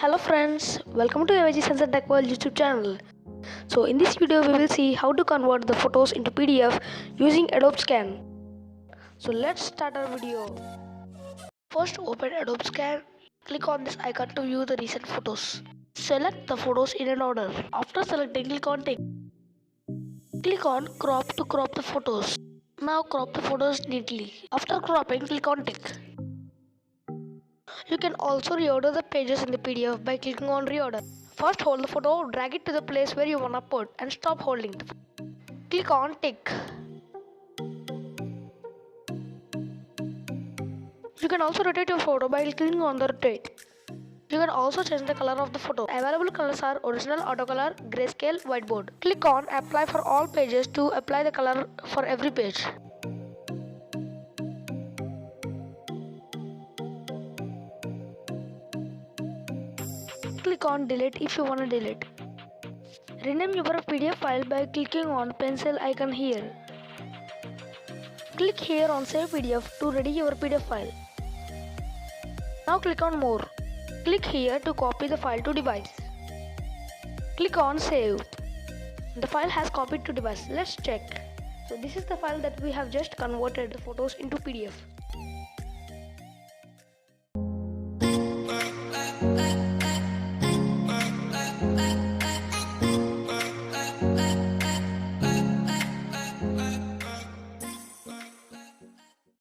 Hello friends, welcome to AYG Science Tech World YouTube channel. So in this video we will see how to convert the photos into PDF using Adobe Scan. So let's start our video. First open Adobe Scan, click on this icon to view the recent photos. Select the photos in an order. After selecting, click on tick. Click on crop to crop the photos. Now crop the photos neatly. After cropping, click on tick. You can also reorder the pages in the PDF by clicking on reorder. First hold the photo, drag it to the place where you wanna put and stop holding. Click on tick. You can also rotate your photo by clicking on the rotate. You can also change the color of the photo. Available colors are original, autocolor, grayscale, whiteboard. Click on apply for all pages to apply the color for every page. Click on delete if you want to delete. Rename your PDF file by clicking on pencil icon here. Click here on save PDF to ready your PDF file. Now click on more. Click here to copy the file to device. Click on save. The file has copied to device. Let's check. So this is the file that we have just converted the photos into PDF.